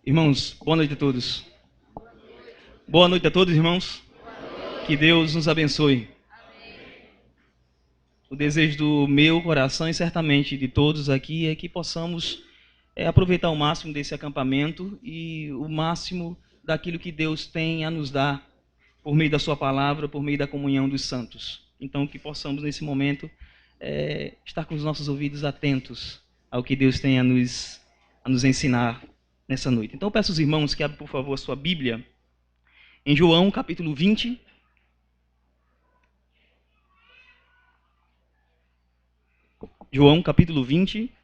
Irmãos, boa noite a todos. Boa noite a todos, irmãos. Que Deus nos abençoe. O desejo do meu coração e certamente de todos aqui é que possamos aproveitar o máximo desse acampamento e o máximo daquilo que Deus tem a nos dar por meio da sua palavra, por meio da comunhão dos santos. Então, que possamos nesse momento estar com os nossos ouvidos atentos ao que Deus tem a nos ensinar nessa noite. Então, eu peço aos irmãos que abram, por favor, a sua Bíblia em João, capítulo 20. João, capítulo 20,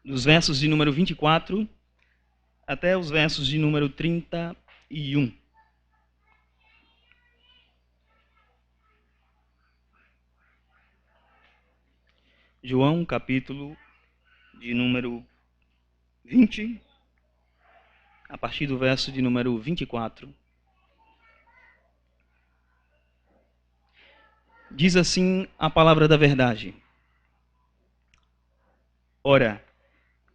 dos versos de número 24 até os versos de número 31. João, capítulo de número 20, a partir do verso de número 24. Diz assim a palavra da verdade. Ora,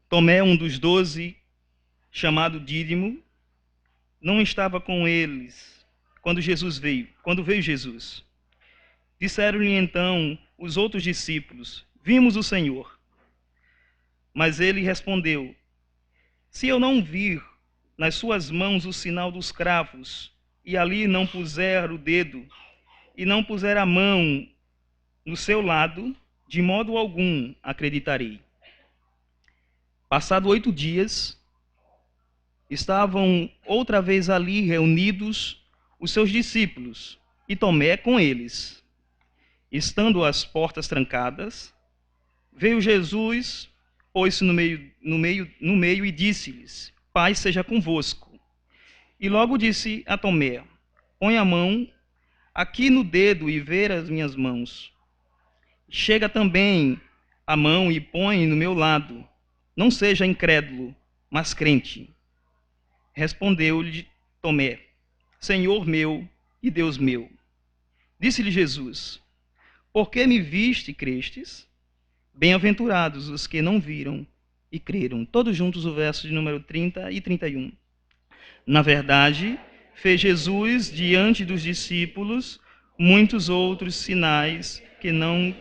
Tomé, um dos 12, chamado Dídimo, não estava com eles quando veio Jesus. Disseram-lhe então os outros discípulos: Vimos o Senhor. Mas ele respondeu: Se eu não vir nas suas mãos o sinal dos cravos, e ali não puser o dedo, e não puser a mão no seu lado, de modo algum acreditarei. Passado 8 dias, estavam outra vez ali reunidos os seus discípulos, e Tomé com eles. Estando as portas trancadas, veio Jesus, pôs-se no meio e disse-lhes: Paz seja convosco. E logo disse a Tomé: Põe a mão aqui no dedo e vê as minhas mãos. Chega também a mão e põe no meu lado. Não seja incrédulo, mas crente. Respondeu-lhe Tomé: Senhor meu e Deus meu. Disse-lhe Jesus: Por que me viste e crestes? Bem-aventurados os que não viram e creram. Todos juntos o verso de número 30 e 31. Na verdade, fez Jesus diante dos discípulos muitos outros sinais que não.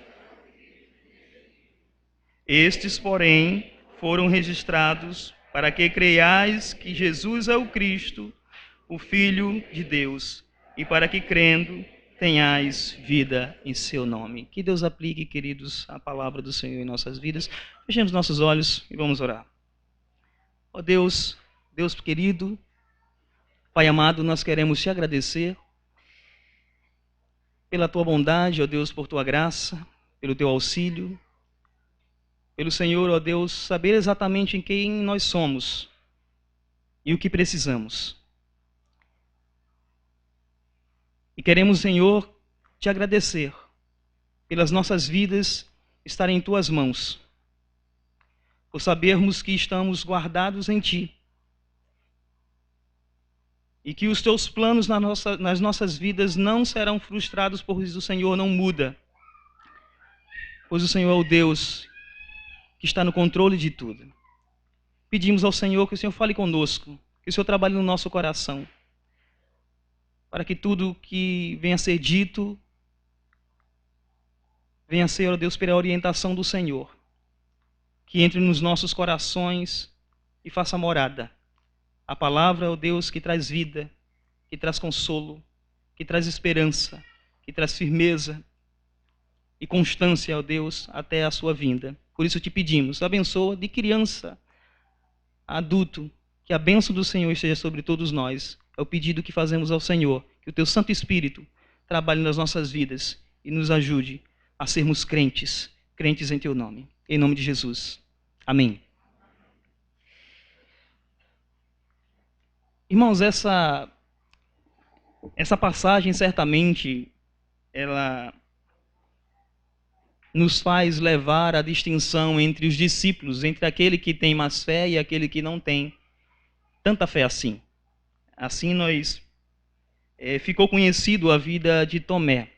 Estes, porém, foram registrados para que creiais que Jesus é o Cristo, o Filho de Deus, e para que, crendo, tenhais vida em seu nome. Que Deus aplique, queridos, a palavra do Senhor em nossas vidas. Fechemos nossos olhos e vamos orar. Ó Deus, Deus querido, Pai amado, nós queremos te agradecer pela tua bondade, ó Deus, por tua graça, pelo teu auxílio, pelo Senhor, ó Deus, saber exatamente em quem nós somos e o que precisamos. E queremos, Senhor, te agradecer pelas nossas vidas estarem em tuas mãos, por sabermos que estamos guardados em ti e que os teus planos nas nossas vidas não serão frustrados, pois o Senhor não muda, pois o Senhor é o Deus que está no controle de tudo. Pedimos ao Senhor que o Senhor fale conosco, que o Senhor trabalhe no nosso coração, para que tudo que venha a ser dito, venha a ser, ó Deus, pela orientação do Senhor, que entre nos nossos corações e faça morada. A palavra, ó Deus, que traz vida, que traz consolo, que traz esperança, que traz firmeza e constância, ó Deus, até a sua vinda. Por isso te pedimos, abençoa de criança a adulto, que a bênção do Senhor esteja sobre todos nós. É o pedido que fazemos ao Senhor, que o teu Santo Espírito trabalhe nas nossas vidas e nos ajude a sermos crentes em teu nome. Em nome de Jesus. Amém. Irmãos, essa passagem certamente ela nos faz levar a distinção entre os discípulos, entre aquele que tem mais fé e aquele que não tem tanta fé assim. Assim ficou conhecido a vida de Tomé.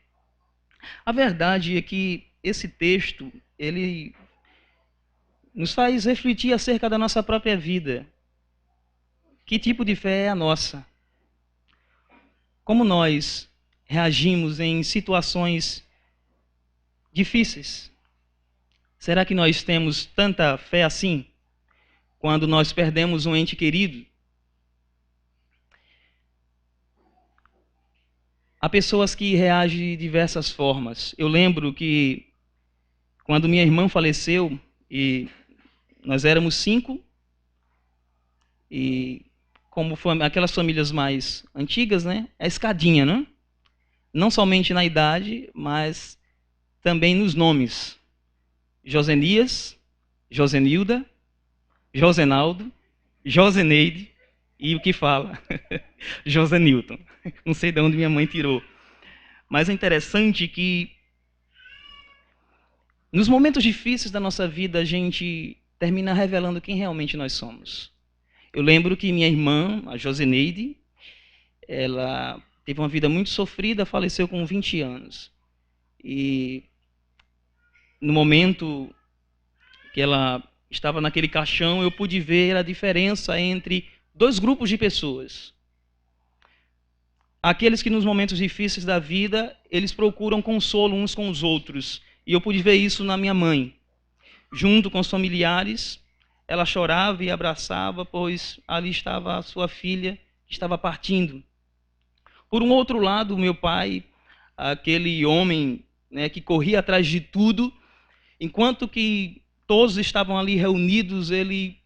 A verdade é que esse texto, ele nos faz refletir acerca da nossa própria vida. Que tipo de fé é a nossa? Como nós reagimos em situações difíceis? Será que nós temos tanta fé assim quando nós perdemos um ente querido? Há pessoas que reagem de diversas formas. Eu lembro que quando minha irmã faleceu, e nós éramos 5, e como aquelas famílias mais antigas, né? É escadinha, né? Não somente na idade, mas também nos nomes. Josenias, Josenilda, Josenaldo, Joseneide e o que fala? Josenilton. Não sei de onde minha mãe tirou. Mas é interessante que nos momentos difíceis da nossa vida a gente termina revelando quem realmente nós somos. Eu lembro que minha irmã, a Joseneide, ela teve uma vida muito sofrida, faleceu com 20 anos. E no momento que ela estava naquele caixão, eu pude ver a diferença entre 2 grupos de pessoas. Aqueles que nos momentos difíceis da vida, eles procuram consolo uns com os outros. E eu pude ver isso na minha mãe. Junto com os familiares, ela chorava e abraçava, pois ali estava a sua filha, que estava partindo. Por um outro lado, meu pai, aquele homem, né, que corria atrás de tudo, enquanto que todos estavam ali reunidos, ele,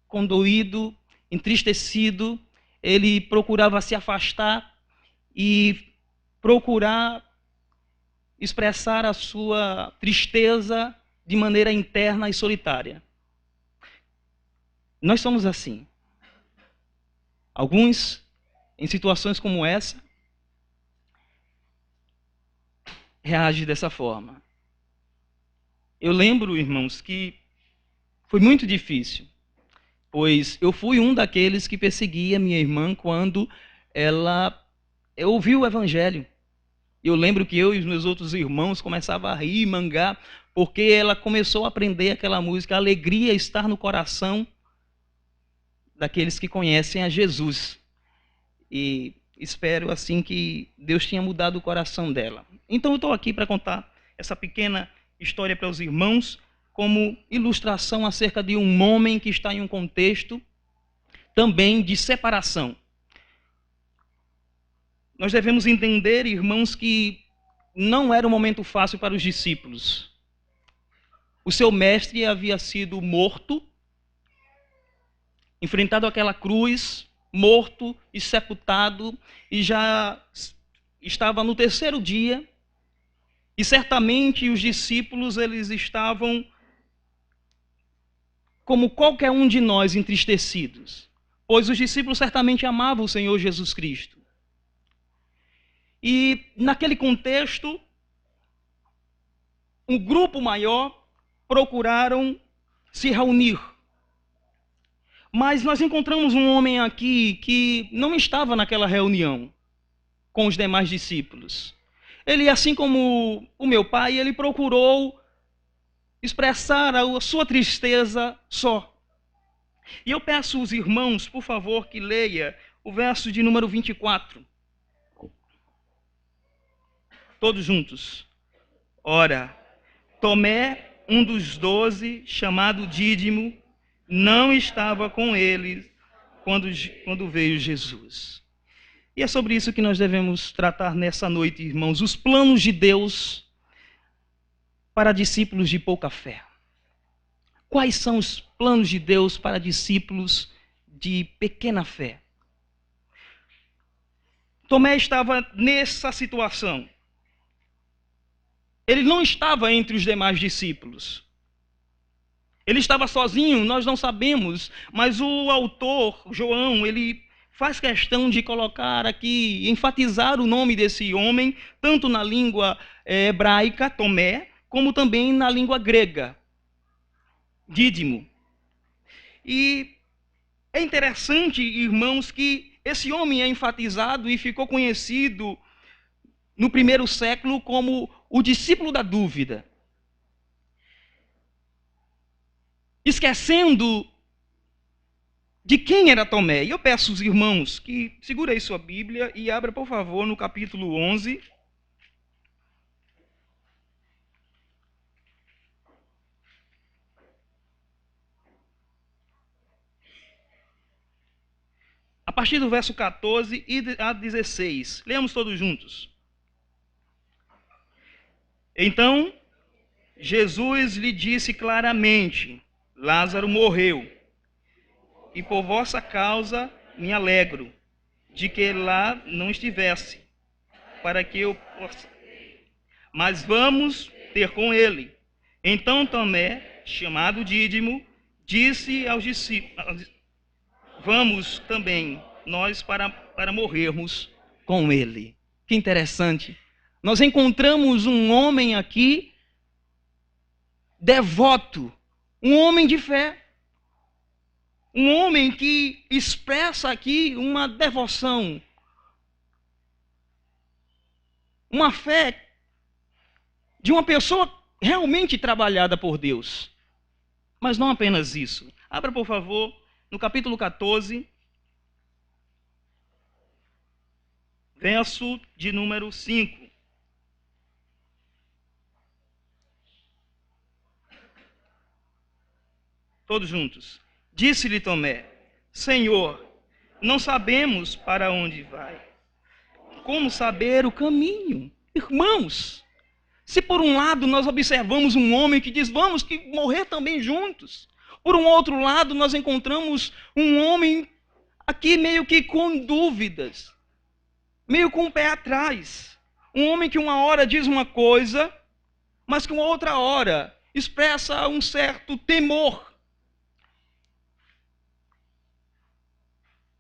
condoído, entristecido, ele procurava se afastar e procurar expressar a sua tristeza de maneira interna e solitária. Nós somos assim. Alguns, em situações como essa, reagem dessa forma. Eu lembro, irmãos, que foi muito difícil, pois eu fui um daqueles que perseguia minha irmã quando ela ouviu o evangelho. Eu lembro que eu e os meus outros irmãos começavam a rir, mangar, porque ela começou a aprender aquela música, a alegria estar no coração daqueles que conhecem a Jesus. E espero assim que Deus tenha mudado o coração dela. Então eu estou aqui para contar essa pequena história para os irmãos, como ilustração acerca de um homem que está em um contexto também de separação. Nós devemos entender, irmãos, que não era um momento fácil para os discípulos. O seu mestre havia sido morto, enfrentado aquela cruz, morto e sepultado, e já estava no 3º dia, e certamente os discípulos eles estavam como qualquer um de nós, entristecidos, pois os discípulos certamente amavam o Senhor Jesus Cristo. E naquele contexto, um grupo maior procuraram se reunir. Mas nós encontramos um homem aqui que não estava naquela reunião com os demais discípulos. Ele, assim como o meu pai, ele procurou expressar a sua tristeza só. E eu peço aos irmãos, por favor, que leia o verso de número 24. Todos juntos. Ora, Tomé, um dos 12, chamado Dídimo, não estava com eles quando veio Jesus. E é sobre isso que nós devemos tratar nessa noite, irmãos. Os planos de Deus para discípulos de pouca fé. Quais são os planos de Deus para discípulos de pequena fé? Tomé estava nessa situação. Ele não estava entre os demais discípulos. Ele estava sozinho, nós não sabemos, mas o autor, João, ele faz questão de colocar aqui, enfatizar o nome desse homem, tanto na língua hebraica, Tomé, como também na língua grega, Dídimo. E é interessante, irmãos, que esse homem é enfatizado e ficou conhecido no 1º século como o discípulo da dúvida. Esquecendo de quem era Tomé. E eu peço aos irmãos que segurem sua Bíblia e abra, por favor, no capítulo 11. A partir do verso 14 e a 16. Leamos todos juntos. Então, Jesus lhe disse claramente: Lázaro morreu, e por vossa causa me alegro de que lá não estivesse, para que eu possa. Mas vamos ter com ele. Então Tomé, chamado Dídimo, disse aos discípulos: Vamos também nós para morrermos com ele. Que interessante. Nós encontramos um homem aqui devoto, um homem de fé, um homem que expressa aqui uma devoção, uma fé de uma pessoa realmente trabalhada por Deus. Mas não apenas isso. Abra, por favor, no capítulo 14, verso de número 5. Todos juntos. Disse-lhe Tomé: Senhor, não sabemos para onde vai. Como saber o caminho? Irmãos, se por um lado nós observamos um homem que diz, vamos que morrer também juntos. Por um outro lado, nós encontramos um homem aqui meio que com dúvidas, meio com o pé atrás. Um homem que uma hora diz uma coisa, mas que uma outra hora expressa um certo temor.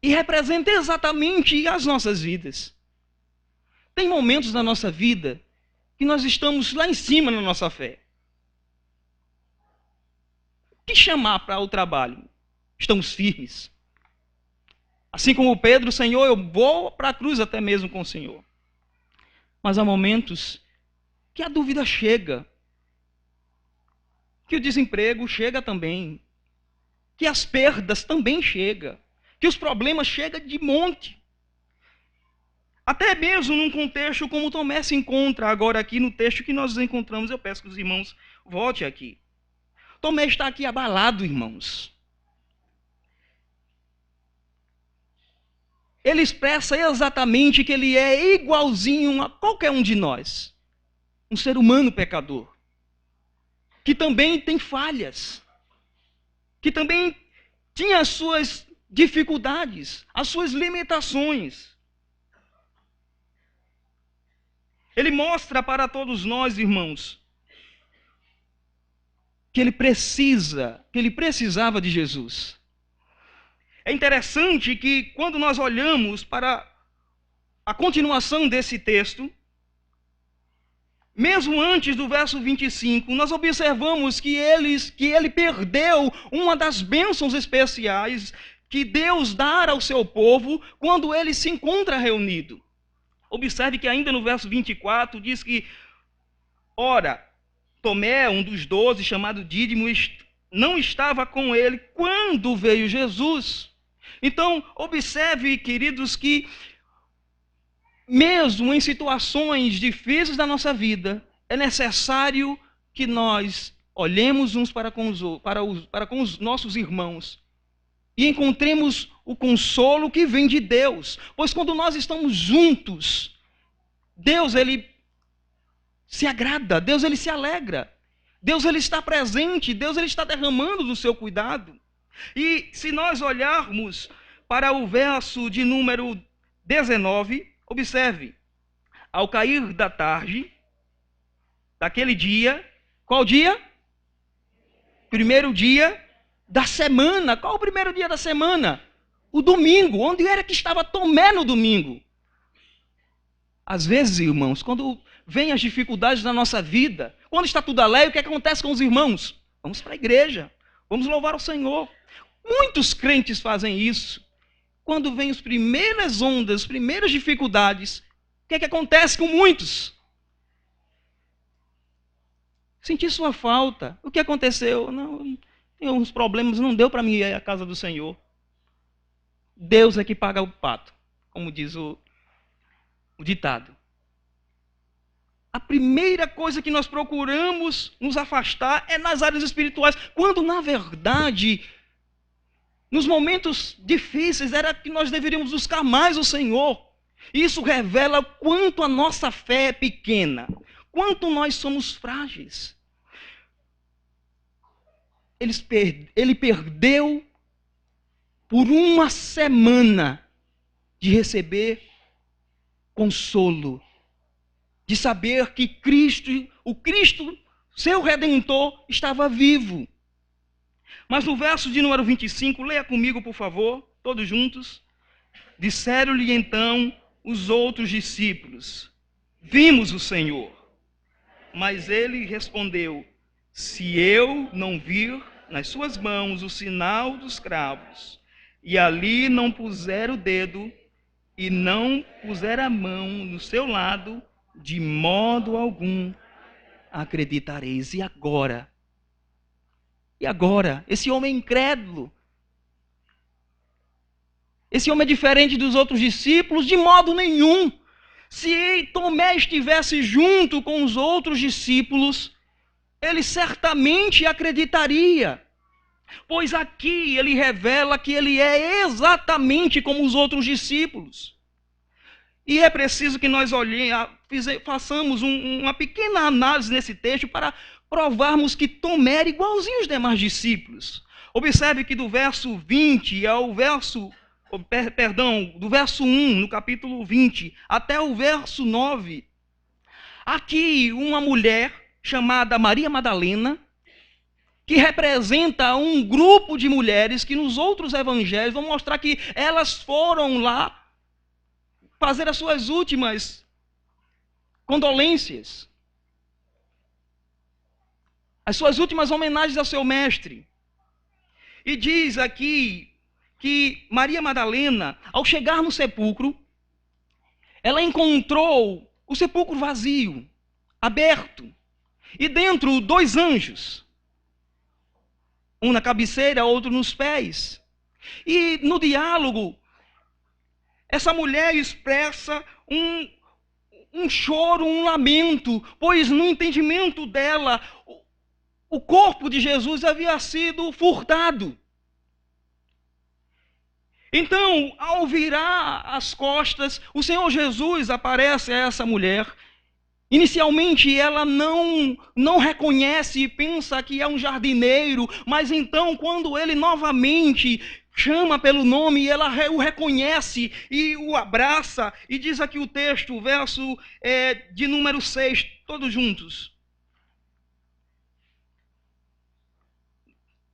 E representa exatamente as nossas vidas. Tem momentos na nossa vida que nós estamos lá em cima na nossa fé. O que chamar para o trabalho? Estamos firmes. Assim como Pedro, Senhor, eu vou para a cruz até mesmo com o Senhor. Mas há momentos que a dúvida chega, que o desemprego chega também, que as perdas também chegam, que os problemas chegam de monte. Até mesmo num contexto como Tomé se encontra agora aqui no texto que nós encontramos, eu peço que os irmãos voltem aqui. Tomé está aqui abalado, irmãos. Ele expressa exatamente que ele é igualzinho a qualquer um de nós. Um ser humano pecador. Que também tem falhas. Que também tinha as suas dificuldades, as suas limitações. Ele mostra para todos nós, irmãos, que ele precisava de Jesus. É interessante que quando nós olhamos para a continuação desse texto, mesmo antes do verso 25, nós observamos que ele perdeu uma das bênçãos especiais que Deus dá ao seu povo quando ele se encontra reunido. Observe que ainda no verso 24 diz que, ora, Tomé, um dos 12, chamado Dídimo, não estava com ele quando veio Jesus. Então, observe, queridos, que mesmo em situações difíceis da nossa vida, é necessário que nós olhemos uns para com os nossos irmãos e encontremos o consolo que vem de Deus. Pois quando nós estamos juntos, Deus, ele se agrada, Deus, ele se alegra. Deus, ele está presente, Deus, ele está derramando do seu cuidado. E se nós olharmos para o verso de número 19, observe, ao cair da tarde, daquele dia, qual dia? Primeiro dia da semana. Qual o primeiro dia da semana? O domingo. Onde era que estava Tomé no domingo? Às vezes, irmãos, quando vêm as dificuldades na nossa vida, quando está tudo alegre, o que acontece com os irmãos? Vamos para a igreja, vamos louvar o Senhor. Muitos crentes fazem isso. Quando vêm as primeiras ondas, as primeiras dificuldades, o que acontece com muitos? Senti sua falta. O que aconteceu? Não, tem uns problemas, não deu para mim ir à casa do Senhor. Deus é que paga o pato, como diz o ditado. A primeira coisa que nós procuramos nos afastar é nas áreas espirituais, quando na verdade, nos momentos difíceis, era que nós deveríamos buscar mais o Senhor. Isso revela quanto a nossa fé é pequena, quanto nós somos frágeis. Ele perdeu por uma semana de receber consolo, de saber que o Cristo, seu Redentor, estava vivo. Mas no verso de número 25, leia comigo, por favor, todos juntos. Disseram-lhe então os outros discípulos: vimos o Senhor. Mas ele respondeu: se eu não vir nas suas mãos o sinal dos cravos, e ali não puser o dedo, e não puser a mão no seu lado, de modo algum acreditareis. E agora? E agora? Esse homem é incrédulo. Esse homem é diferente dos outros discípulos de modo nenhum. Se Tomé estivesse junto com os outros discípulos, ele certamente acreditaria. Pois aqui ele revela que ele é exatamente como os outros discípulos. E é preciso que nós façamos uma pequena análise nesse texto para provarmos que Tomé era igualzinho aos demais discípulos. Observe que do verso 20 ao verso... do verso 1, no capítulo 20, até o verso 9, aqui uma mulher chamada Maria Madalena, que representa um grupo de mulheres que nos outros evangelhos vão mostrar que elas foram lá fazer as suas últimas condolências, as suas últimas homenagens ao seu mestre. E diz aqui que Maria Madalena, ao chegar no sepulcro, ela encontrou o sepulcro vazio, aberto, e dentro 2 anjos, um na cabeceira, outro nos pés. E no diálogo, essa mulher expressa um choro, um lamento, pois no entendimento dela, o corpo de Jesus havia sido furtado. Então, ao virar as costas, o Senhor Jesus aparece a essa mulher. Inicialmente, ela não reconhece e pensa que é um jardineiro, mas então, quando ele novamente chama pelo nome, ela o reconhece e o abraça. E diz aqui o texto, o verso de número 6, todos juntos.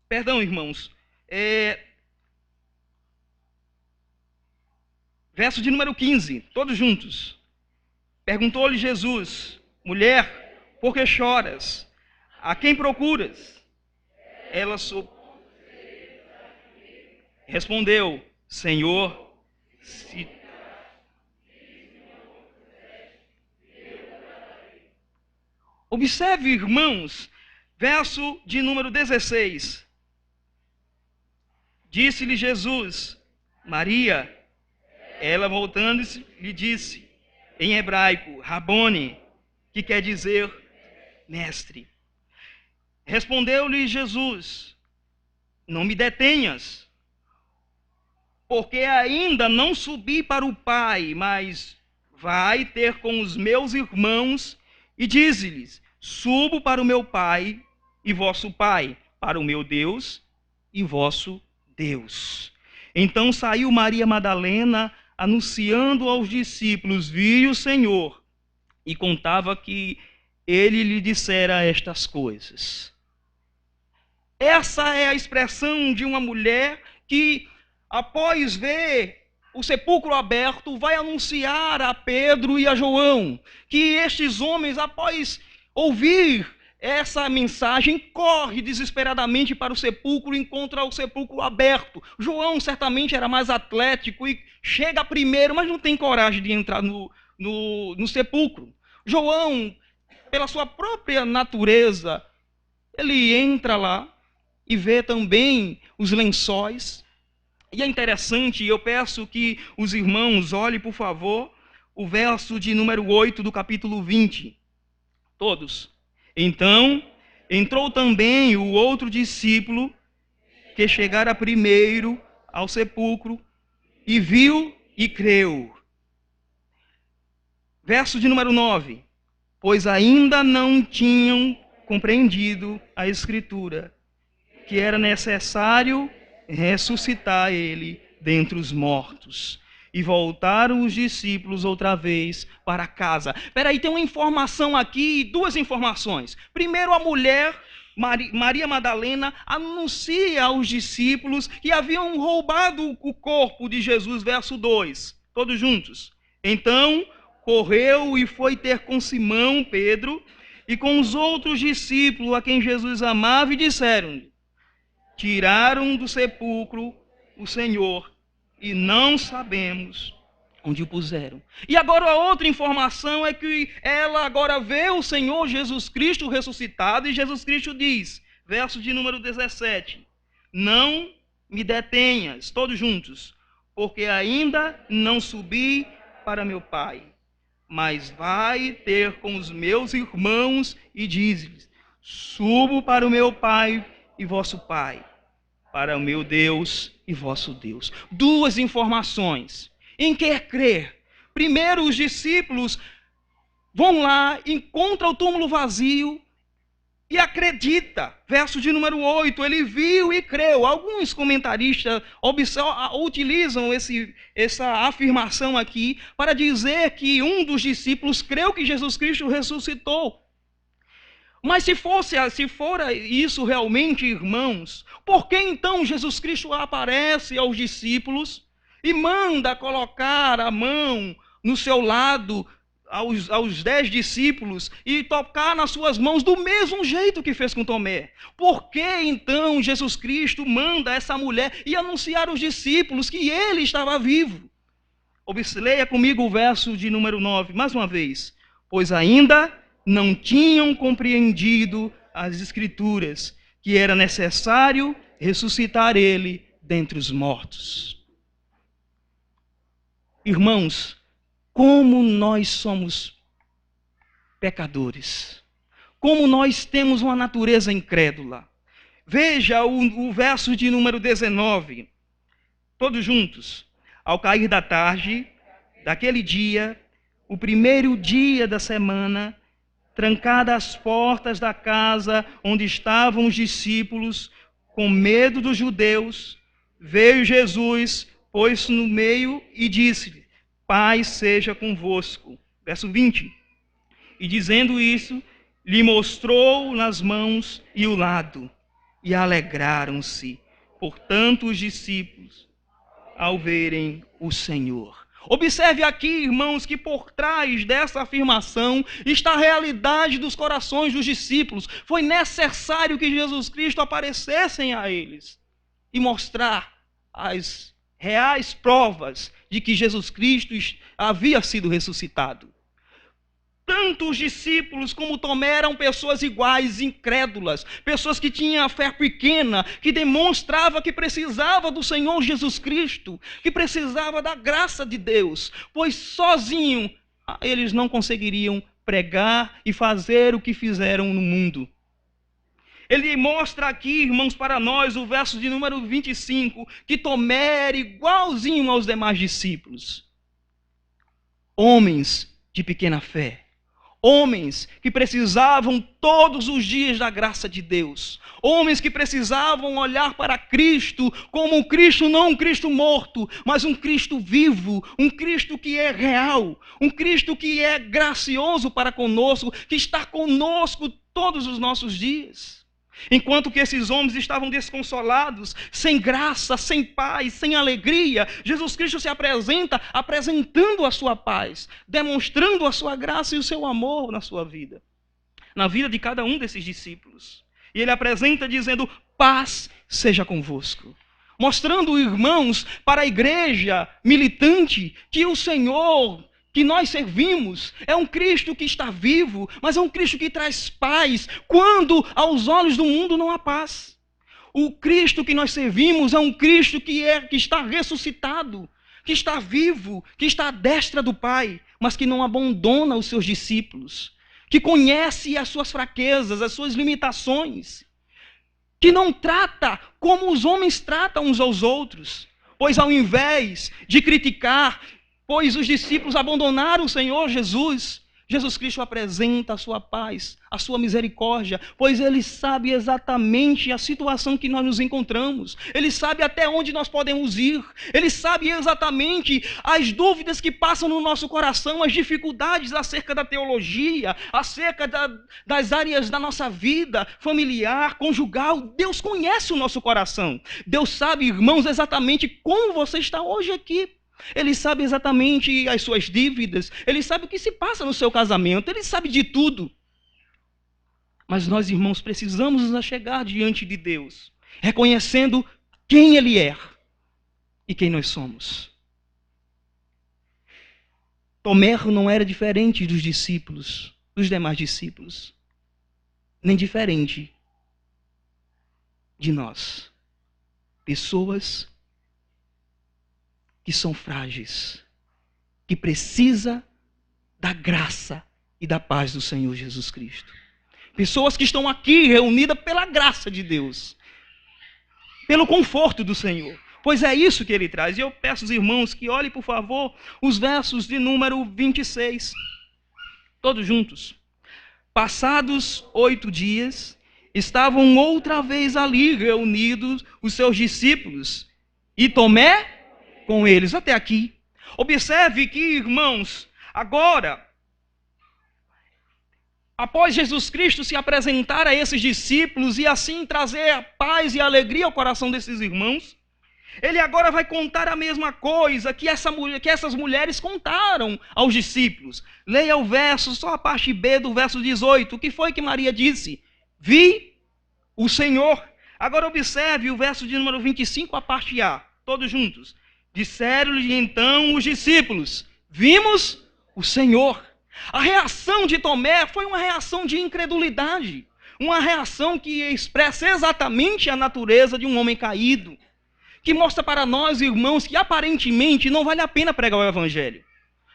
Perdão, irmãos. Verso de número 15, todos juntos. Perguntou-lhe Jesus: mulher, por que choras? A quem procuras? Ela respondeu: Senhor, se... Observe, irmãos, verso de número 16. Disse-lhe Jesus: Maria. Ela, voltando-se, lhe disse, em hebraico, Rabone, que quer dizer mestre. Respondeu-lhe Jesus: não me detenhas, porque ainda não subi para o Pai, mas vai ter com os meus irmãos e dize-lhes: subo para o meu Pai e vosso Pai, para o meu Deus e vosso Deus. Então saiu Maria Madalena, anunciando aos discípulos: vi o Senhor, e contava que ele lhe dissera estas coisas. Essa é a expressão de uma mulher que, após ver o sepulcro aberto, vai anunciar a Pedro e a João que estes homens, após ouvir essa mensagem, corre desesperadamente para o sepulcro e encontra o sepulcro aberto. João certamente era mais atlético e chega primeiro, mas não tem coragem de entrar no sepulcro. João, pela sua própria natureza, ele entra lá e vê também os lençóis, E é interessante, eu peço que os irmãos olhem, por favor, o verso de número 8 do capítulo 20. Todos. Então, entrou também o outro discípulo que chegara primeiro ao sepulcro e viu e creu. Verso de número 9. Pois ainda não tinham compreendido a Escritura, que era necessário ressuscitar ele dentre os mortos. E voltaram os discípulos outra vez para casa. Espera aí, tem uma informação aqui, duas informações. Primeiro, a mulher, Maria Madalena, anuncia aos discípulos que haviam roubado o corpo de Jesus, verso 2. Todos juntos. Então, correu e foi ter com Simão, Pedro, e com os outros discípulos a quem Jesus amava, e disseram-lhe: tiraram do sepulcro o Senhor e não sabemos onde o puseram. E agora a outra informação é que ela agora vê o Senhor Jesus Cristo ressuscitado, e Jesus Cristo diz, verso de número 17, não me detenhas, todos juntos, porque ainda não subi para meu Pai, mas vai ter com os meus irmãos e diz-lhes, subo para o meu Pai e vosso Pai, para o meu Deus e vosso Deus. Duas informações. Em quer crer. Primeiro, os discípulos vão lá, encontram o túmulo vazio e acredita. Verso de número 8, ele viu e creu. Alguns comentaristas utilizam essa afirmação aqui para dizer que um dos discípulos creu que Jesus Cristo ressuscitou. Mas se for isso realmente, irmãos, por que então Jesus Cristo aparece aos discípulos e manda colocar a mão no seu lado aos 10 discípulos e tocar nas suas mãos do mesmo jeito que fez com Tomé? Por que então Jesus Cristo manda essa mulher e anunciar aos discípulos que ele estava vivo? Leia comigo o verso de número 9, mais uma vez. Pois ainda não tinham compreendido as Escrituras, que era necessário ressuscitar ele dentre os mortos. Irmãos, como nós somos pecadores, como nós temos uma natureza incrédula. Veja o verso de número 19, todos juntos. Ao cair da tarde, daquele dia, o primeiro dia da semana, trancadas as portas da casa onde estavam os discípulos, com medo dos judeus, veio Jesus, pôs-se no meio e disse-lhe, paz seja convosco. Verso 20. E dizendo isso, lhe mostrou nas mãos e o lado, e alegraram-se, portanto, os discípulos, ao verem o Senhor. Observe aqui, irmãos, que por trás dessa afirmação está a realidade dos corações dos discípulos. Foi necessário que Jesus Cristo aparecesse a eles e mostrar as reais provas de que Jesus Cristo havia sido ressuscitado. Tanto os discípulos como Tomé eram pessoas iguais, incrédulas, pessoas que tinham a fé pequena, que demonstrava que precisava do Senhor Jesus Cristo, que precisava da graça de Deus, pois sozinho eles não conseguiriam pregar e fazer o que fizeram no mundo. Ele mostra aqui, irmãos, para nós, o verso de número 25, que Tomé era igualzinho aos demais discípulos. Homens de pequena fé. Homens que precisavam todos os dias da graça de Deus. Homens que precisavam olhar para Cristo como um Cristo, não um Cristo morto, mas um Cristo vivo, um Cristo que é real, um Cristo que é gracioso para conosco, que está conosco todos os nossos dias. Enquanto que esses homens estavam desconsolados, sem graça, sem paz, sem alegria, Jesus Cristo se apresenta apresentando a sua paz, demonstrando a sua graça e o seu amor na sua vida, na vida de cada um desses discípulos. E ele apresenta dizendo, paz seja convosco. Mostrando, irmãos, para a igreja militante que o Senhor que nós servimos é um Cristo que está vivo, mas é um Cristo que traz paz, quando aos olhos do mundo não há paz. O Cristo que nós servimos é um Cristo que está ressuscitado, que está vivo, que está à destra do Pai, mas que não abandona os seus discípulos, que conhece as suas fraquezas, as suas limitações, que não trata como os homens tratam uns aos outros, pois ao invés de criticar, pois os discípulos abandonaram o Senhor Jesus, Jesus Cristo apresenta a sua paz, a sua misericórdia, pois Ele sabe exatamente a situação que nós nos encontramos. Ele sabe até onde nós podemos ir. Ele sabe exatamente as dúvidas que passam no nosso coração, as dificuldades acerca da teologia, acerca das áreas da nossa vida familiar, conjugal. Deus conhece o nosso coração. Deus sabe, irmãos, exatamente como você está hoje aqui. Ele sabe exatamente as suas dívidas, ele sabe o que se passa no seu casamento, ele sabe de tudo. Mas nós, irmãos, precisamos nos achegar diante de Deus, reconhecendo quem Ele é e quem nós somos. Tomé não era diferente dos discípulos, dos demais discípulos, nem diferente de nós. Pessoas que são frágeis, que precisa da graça e da paz do Senhor Jesus Cristo. Pessoas que estão aqui reunidas pela graça de Deus, pelo conforto do Senhor. Pois é isso que Ele traz. E eu peço aos irmãos que olhem, por favor, os versos de número 26. Todos juntos. Passados 8 dias, estavam outra vez ali reunidos os seus discípulos. E Tomé com eles, até aqui. Observe que, irmãos, agora, após Jesus Cristo se apresentar a esses discípulos e assim trazer a paz e a alegria ao coração desses irmãos, Ele agora vai contar a mesma coisa que essas mulheres contaram aos discípulos. Leia o verso, só a parte B do verso 18. O que foi que Maria disse? Vi o Senhor. Agora observe o verso de número 25, a parte A. Todos juntos. Disseram-lhe então os discípulos: vimos o Senhor. A reação de Tomé foi uma reação de incredulidade, uma reação que expressa exatamente a natureza de um homem caído, que mostra para nós, irmãos, que aparentemente não vale a pena pregar o Evangelho,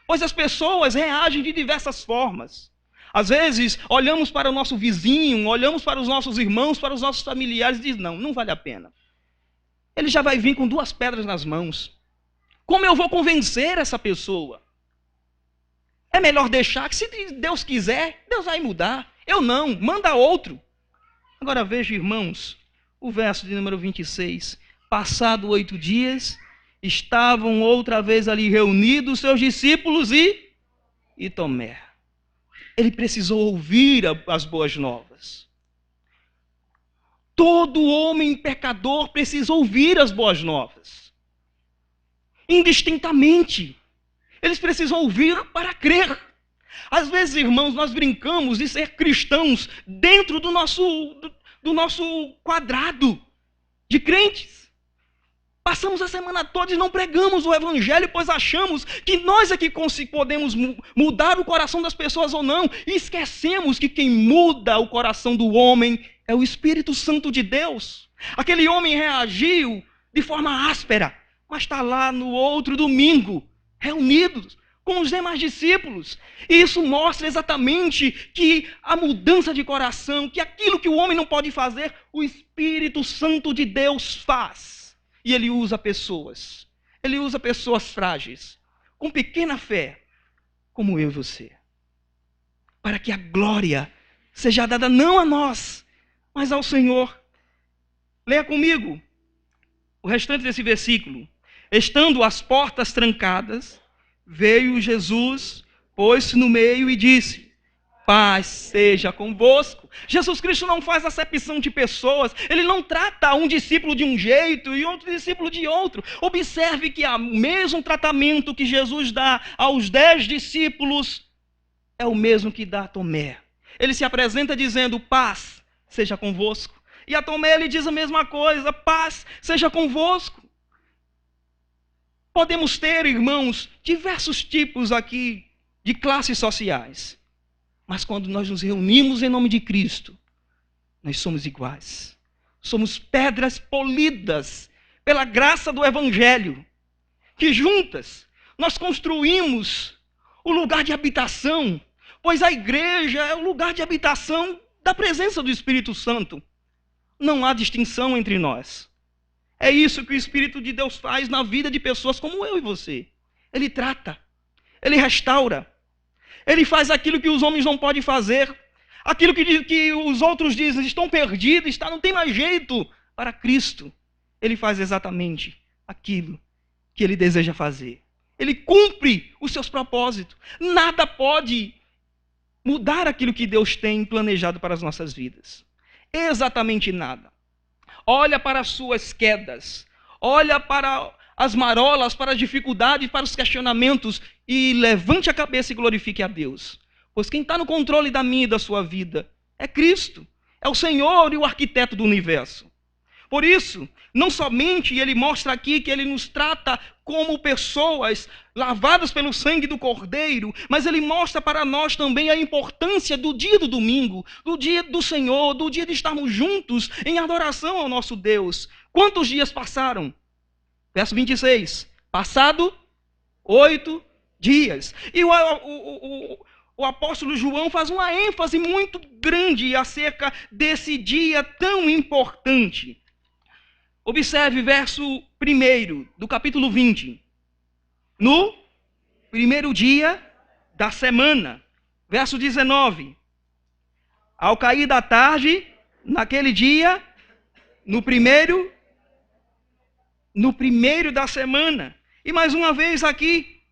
pois as pessoas reagem de diversas formas. Às vezes, olhamos para o nosso vizinho, olhamos para os nossos irmãos, para os nossos familiares e dizemos: não vale a pena. Ele já vai vir com 2 pedras nas mãos. Como eu vou convencer essa pessoa? É melhor deixar que, se Deus quiser, Deus vai mudar. Eu não, manda outro. Agora veja, irmãos, o verso de número 26. Passado 8 dias, estavam outra vez ali reunidos seus discípulos e Tomé. Ele precisou ouvir as boas novas. Todo homem pecador precisa ouvir as boas novas. Indistintamente. Eles precisam ouvir para crer. Às vezes, irmãos, nós brincamos de ser cristãos dentro do nosso quadrado de crentes. Passamos a semana toda e não pregamos o Evangelho, pois achamos que nós é que podemos mudar o coração das pessoas ou não. E esquecemos que quem muda o coração do homem é o Espírito Santo de Deus. Aquele homem reagiu de forma áspera, mas está lá no outro domingo, reunidos com os demais discípulos. E isso mostra exatamente que a mudança de coração, que aquilo que o homem não pode fazer, o Espírito Santo de Deus faz. E Ele usa pessoas. Ele usa pessoas frágeis, com pequena fé, como eu e você. Para que a glória seja dada não a nós, mas ao Senhor. Leia comigo o restante desse versículo. Estando as portas trancadas, veio Jesus, pôs-se no meio e disse: paz seja convosco. Jesus Cristo não faz acepção de pessoas. Ele não trata um discípulo de um jeito e outro discípulo de outro. Observe que o mesmo tratamento que Jesus dá aos 10 discípulos é o mesmo que dá a Tomé. Ele se apresenta dizendo: paz seja convosco. E a Tomé ele diz a mesma coisa: paz seja convosco. Podemos ter, irmãos, diversos tipos aqui de classes sociais. Mas quando nós nos reunimos em nome de Cristo, nós somos iguais. somos pedras polidas pela graça do Evangelho, que juntas nós construímos o lugar de habitação, pois a igreja é o lugar de habitação da presença do Espírito Santo. Não há distinção entre nós. É isso que o Espírito de Deus faz na vida de pessoas como eu e você. Ele trata, ele restaura, ele faz aquilo que os homens não podem fazer, aquilo que os outros dizem, estão perdidos, não tem mais jeito. Para Cristo, ele faz exatamente aquilo que ele deseja fazer. Ele cumpre os seus propósitos. Nada pode mudar aquilo que Deus tem planejado para as nossas vidas. Exatamente nada. Olha para as suas quedas, olha para as marolas, para as dificuldades, para os questionamentos e levante a cabeça e glorifique a Deus. Pois quem está no controle da minha e da sua vida é Cristo, é o Senhor e o arquiteto do universo. Por isso, não somente ele mostra aqui que ele nos trata como pessoas lavadas pelo sangue do Cordeiro, mas ele mostra para nós também a importância do dia do domingo, do dia do Senhor, do dia de estarmos juntos em adoração ao nosso Deus. Quantos dias passaram? Verso 26. Passado 8 dias. E o apóstolo João faz uma ênfase muito grande acerca desse dia tão importante. Observe verso 1 do capítulo 20. No primeiro dia da semana, verso 19. Ao cair da tarde, naquele dia, no primeiro da semana. E mais uma vez aqui,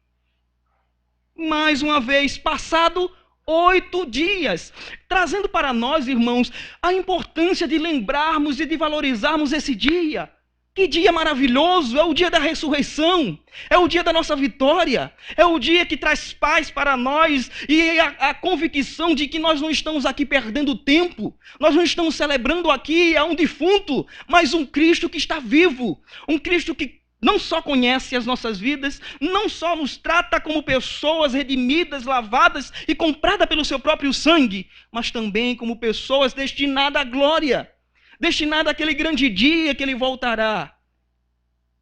passado 8 dias, trazendo para nós, irmãos, a importância de lembrarmos e de valorizarmos esse dia. Que dia maravilhoso, é o dia da ressurreição, é o dia da nossa vitória, é o dia que traz paz para nós e a convicção de que nós não estamos aqui perdendo tempo, nós não estamos celebrando aqui a um defunto, mas um Cristo que está vivo, um Cristo que não só conhece as nossas vidas, não só nos trata como pessoas redimidas, lavadas e compradas pelo seu próprio sangue, mas também como pessoas destinadas à glória, destinadas àquele grande dia que ele voltará.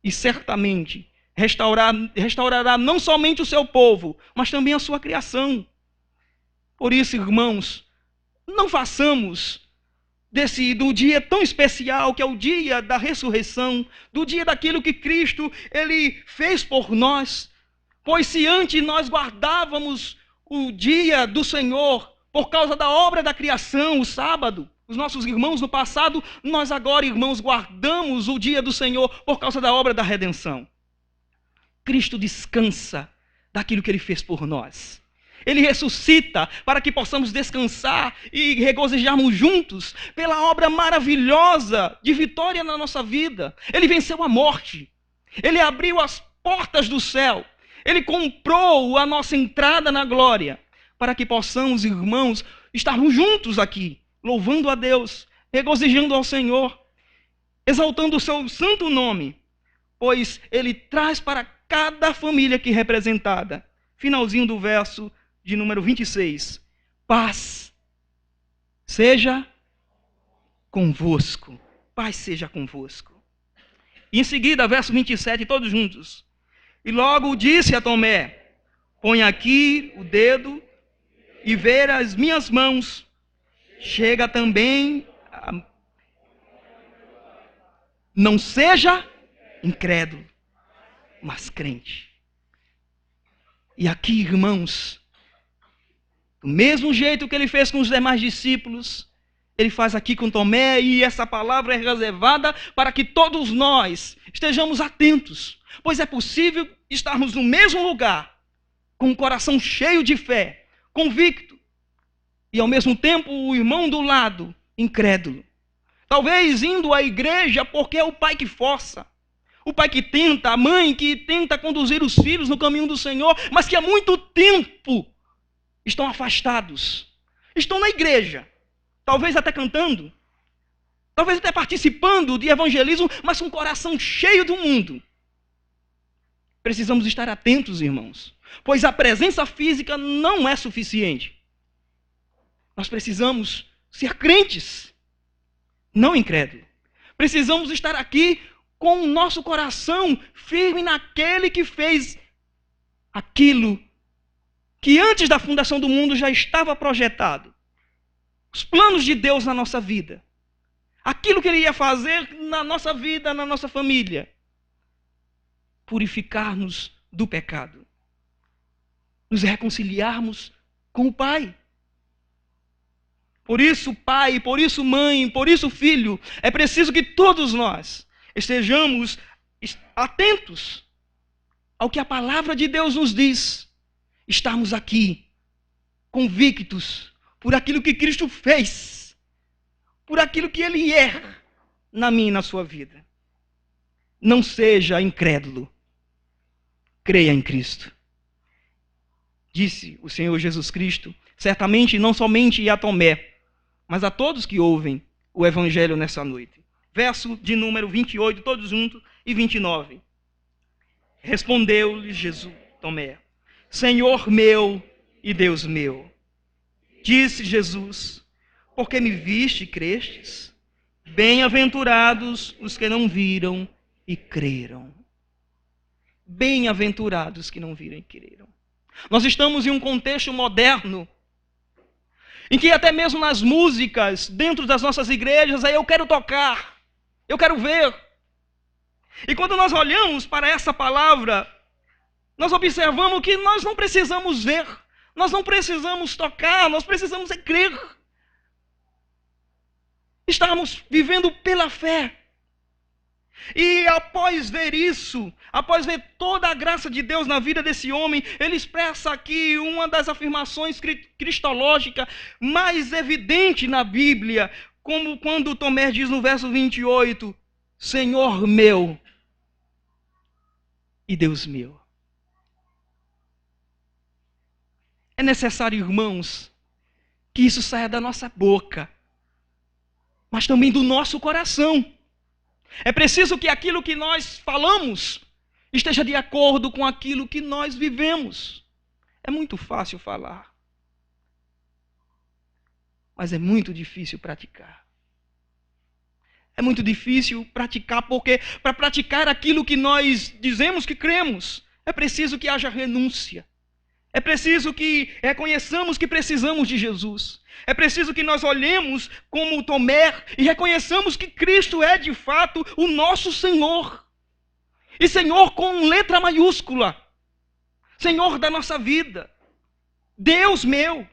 E certamente restaurará não somente o seu povo, mas também a sua criação. Por isso, irmãos, não façamos do dia tão especial que é o dia da ressurreição, do dia daquilo que Cristo ele fez por nós. Pois se antes nós guardávamos o dia do Senhor por causa da obra da criação, o sábado, os nossos irmãos no passado, nós agora, irmãos, guardamos o dia do Senhor por causa da obra da redenção. Cristo descansa daquilo que ele fez por nós. Ele ressuscita para que possamos descansar e regozijarmos juntos pela obra maravilhosa de vitória na nossa vida. Ele venceu a morte. Ele abriu as portas do céu. Ele comprou a nossa entrada na glória para que possamos, irmãos, estarmos juntos aqui, louvando a Deus, regozijando ao Senhor, exaltando o seu santo nome, pois ele traz para cada família aqui representada. Finalzinho do verso de número 26. Paz seja convosco. Paz seja convosco. E em seguida, verso 27, todos juntos. E logo disse a Tomé: põe aqui o dedo e ver as minhas mãos. Chega também não seja incrédulo, mas crente. E aqui, irmãos, do mesmo jeito que ele fez com os demais discípulos, ele faz aqui com Tomé, e essa palavra é reservada para que todos nós estejamos atentos, pois é possível estarmos no mesmo lugar, com o coração cheio de fé, convicto, e ao mesmo tempo o irmão do lado, incrédulo. Talvez indo à igreja porque é o pai que força, o pai que tenta, a mãe que tenta conduzir os filhos no caminho do Senhor, mas que há muito tempo estão afastados, estão na igreja, talvez até cantando, talvez até participando de evangelismo, mas com o coração cheio do mundo. Precisamos estar atentos, irmãos, pois a presença física não é suficiente. Nós precisamos ser crentes, não incrédulos. Precisamos estar aqui com o nosso coração firme naquele que fez aquilo que antes da fundação do mundo já estava projetado. Os planos de Deus na nossa vida. Aquilo que Ele ia fazer na nossa vida, na nossa família. Purificar-nos do pecado. Nos reconciliarmos com o Pai. Por isso, pai, por isso, mãe, por isso, filho, é preciso que todos nós estejamos atentos ao que a palavra de Deus nos diz. Estarmos aqui, convictos por aquilo que Cristo fez, por aquilo que Ele é na minha e na sua vida. Não seja incrédulo, creia em Cristo. Disse o Senhor Jesus Cristo, certamente não somente a Tomé, mas a todos que ouvem o Evangelho nessa noite. Verso de número 28, todos juntos, e 29. Respondeu-lhe Jesus, Tomé, Senhor meu e Deus meu. Disse Jesus, porque me viste e crestes? Bem-aventurados os que não viram e creram. Bem-aventurados que não viram e creram. Nós estamos em um contexto moderno, em que até mesmo nas músicas, dentro das nossas igrejas, aí eu quero tocar, eu quero ver. E quando nós olhamos para essa palavra, nós observamos que nós não precisamos ver, nós não precisamos tocar, nós precisamos crer. Estamos vivendo pela fé. E após ver isso, após ver toda a graça de Deus na vida desse homem, ele expressa aqui uma das afirmações cristológicas mais evidente na Bíblia, como quando Tomé diz no verso 28, Senhor meu e Deus meu. É necessário, irmãos, que isso saia da nossa boca, mas também do nosso coração. É preciso que aquilo que nós falamos esteja de acordo com aquilo que nós vivemos. É muito fácil falar, mas é muito difícil praticar. É muito difícil praticar porque para praticar aquilo que nós dizemos que cremos, é preciso que haja renúncia. É preciso que reconheçamos que precisamos de Jesus. É preciso que nós olhemos como Tomé e reconheçamos que Cristo é de fato o nosso Senhor. E Senhor com letra maiúscula. Senhor da nossa vida. Deus meu.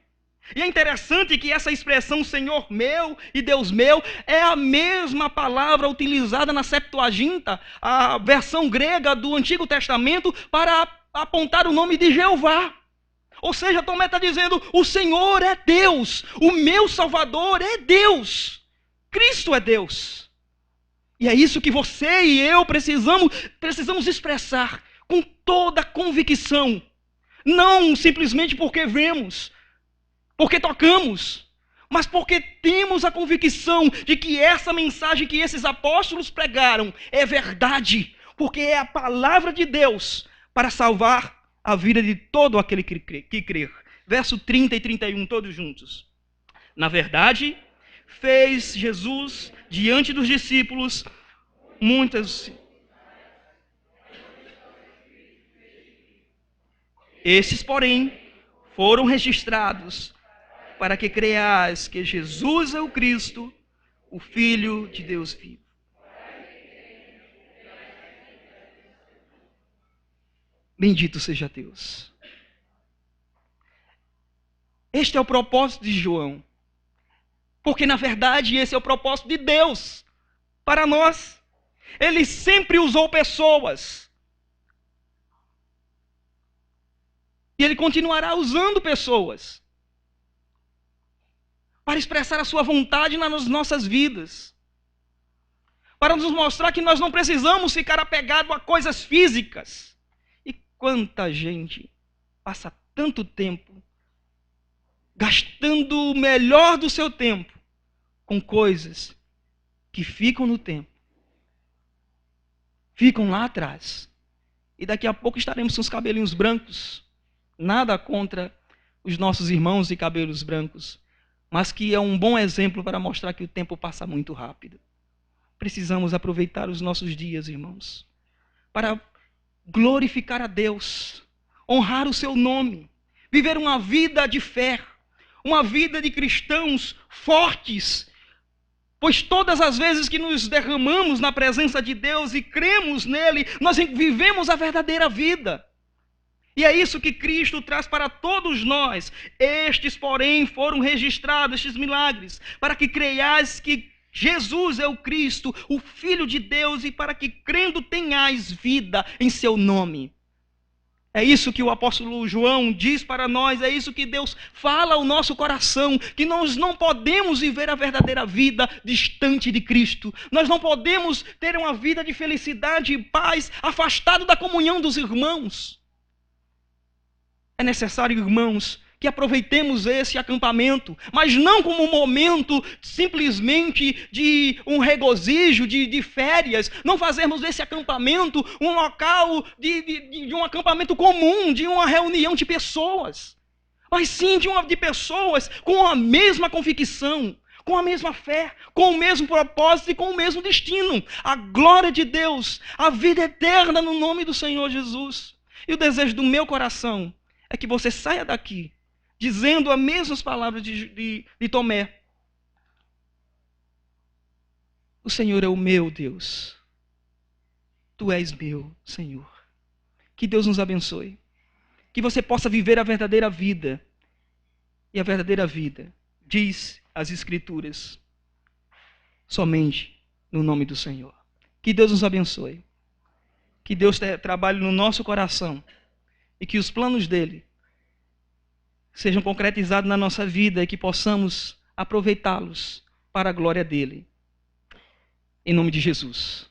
E é interessante que essa expressão Senhor meu e Deus meu é a mesma palavra utilizada na Septuaginta, a versão grega do Antigo Testamento, para apontar o nome de Jeová. Ou seja, Tomé está dizendo, o Senhor é Deus, o meu Salvador é Deus, Cristo é Deus. E é isso que você e eu precisamos expressar com toda a convicção, não simplesmente porque vemos, porque tocamos, mas porque temos a convicção de que essa mensagem que esses apóstolos pregaram é verdade, porque é a palavra de Deus para salvar a vida de todo aquele que crer. Verso 30 e 31, todos juntos. Na verdade, fez Jesus diante dos discípulos muitas. Esses, porém, foram registrados para que creais que Jesus é o Cristo, o Filho de Deus vivo. Bendito seja Deus. Este é o propósito de João. Porque, na verdade, esse é o propósito de Deus para nós. Ele sempre usou pessoas. E Ele continuará usando pessoas para expressar a sua vontade nas nossas vidas. Para nos mostrar que nós não precisamos ficar apegados a coisas físicas. Quanta gente passa tanto tempo gastando o melhor do seu tempo com coisas que ficam no tempo, ficam lá atrás. E daqui a pouco estaremos com os cabelinhos brancos. Nada contra os nossos irmãos de cabelos brancos, mas que é um bom exemplo para mostrar que o tempo passa muito rápido. precisamos aproveitar os nossos dias, irmãos, para glorificar a Deus, honrar o seu nome, viver uma vida de fé, uma vida de cristãos fortes, pois todas as vezes que nos derramamos na presença de Deus e cremos nele, nós vivemos a verdadeira vida. E é isso que Cristo traz para todos nós. Estes, porém, foram registrados, estes milagres, para que creiais que Jesus é o Cristo, o Filho de Deus, e para que crendo tenhais vida em seu nome. É isso que o apóstolo João diz para nós, é isso que Deus fala ao nosso coração, que nós não podemos viver a verdadeira vida distante de Cristo. Nós não podemos ter uma vida de felicidade e paz afastado da comunhão dos irmãos. É necessário, irmãos, que aproveitemos esse acampamento, mas não como um momento simplesmente de um regozijo, de férias. Não fazermos desse acampamento um local de um acampamento comum, de uma reunião de pessoas, mas sim de pessoas com a mesma convicção, com a mesma fé, com o mesmo propósito e com o mesmo destino. A glória de Deus, a vida eterna no nome do Senhor Jesus. E o desejo do meu coração é que você saia daqui dizendo as mesmas palavras de Tomé. O Senhor é o meu Deus. Tu és meu Senhor. Que Deus nos abençoe. Que você possa viver a verdadeira vida. E a verdadeira vida, diz as Escrituras, somente no nome do Senhor. Que Deus nos abençoe. Que Deus trabalhe no nosso coração. E que os planos dele sejam concretizados na nossa vida e que possamos aproveitá-los para a glória dele. Em nome de Jesus.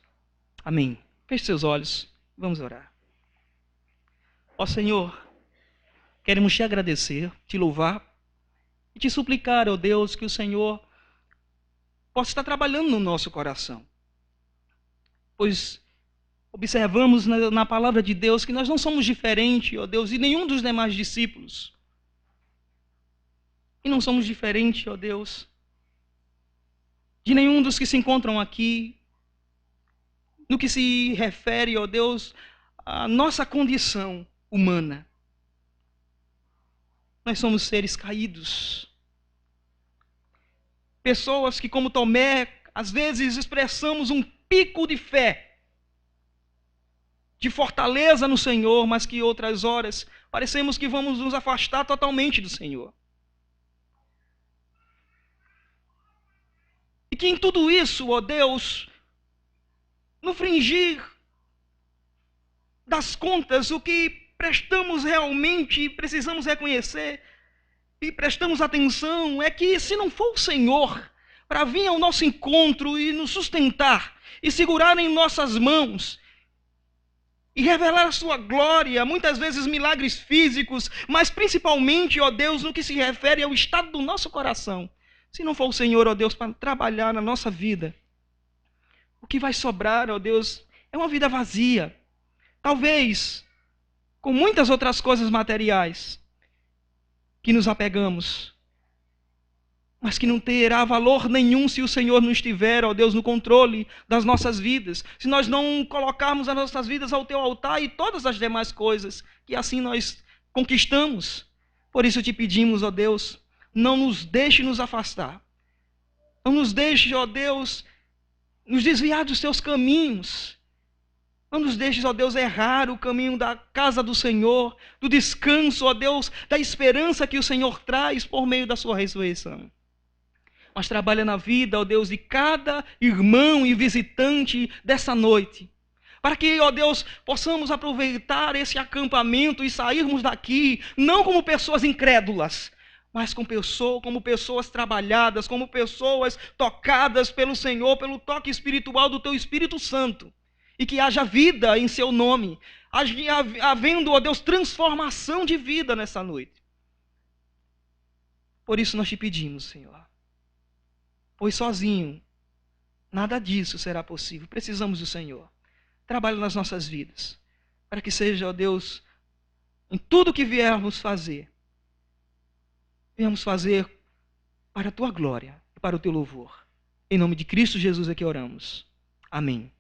Amém. Feche seus olhos. Vamos orar. Ó Senhor, queremos te agradecer, te louvar e te suplicar, ó Deus, que o Senhor possa estar trabalhando no nosso coração. Pois observamos na palavra de Deus que nós não somos diferentes, ó Deus, de nenhum dos demais discípulos. E não somos diferentes, ó Deus, de nenhum dos que se encontram aqui, no que se refere, ó Deus, à nossa condição humana. Nós somos seres caídos. Pessoas que, como Tomé, às vezes expressamos um pico de fé, de fortaleza no Senhor, mas que outras horas parecemos que vamos nos afastar totalmente do Senhor. E que em tudo isso, ó Deus, no fringir das contas, o que prestamos realmente, precisamos reconhecer e prestamos atenção, é que se não for o Senhor para vir ao nosso encontro e nos sustentar, e segurar em nossas mãos, e revelar a sua glória, muitas vezes milagres físicos, mas principalmente, ó Deus, no que se refere ao estado do nosso coração. Se não for o Senhor, ó Deus, para trabalhar na nossa vida, o que vai sobrar, ó Deus, é uma vida vazia. Talvez com muitas outras coisas materiais que nos apegamos, mas que não terá valor nenhum se o Senhor não estiver, ó Deus, no controle das nossas vidas. Se nós não colocarmos as nossas vidas ao teu altar e todas as demais coisas que assim nós conquistamos. Por isso te pedimos, ó Deus, não nos deixe nos afastar. Não nos deixe, ó Deus, nos desviar dos teus caminhos. Não nos deixes, ó Deus, errar o caminho da casa do Senhor, do descanso, ó Deus, da esperança que o Senhor traz por meio da sua ressurreição. Mas trabalha na vida, ó Deus, de cada irmão e visitante dessa noite. Para que, ó Deus, possamos aproveitar esse acampamento e sairmos daqui, não como pessoas incrédulas, mas como pessoas trabalhadas, como pessoas tocadas pelo Senhor, pelo toque espiritual do teu Espírito Santo. E que haja vida em seu nome, havendo, ó Deus, transformação de vida nessa noite. Por isso nós te pedimos, Senhor, pois sozinho nada disso será possível. Precisamos do Senhor. Trabalhe nas nossas vidas, para que seja, ó Deus, em tudo que viermos fazer, venhamos fazer para a tua glória e para o teu louvor. Em nome de Cristo Jesus é que oramos. Amém.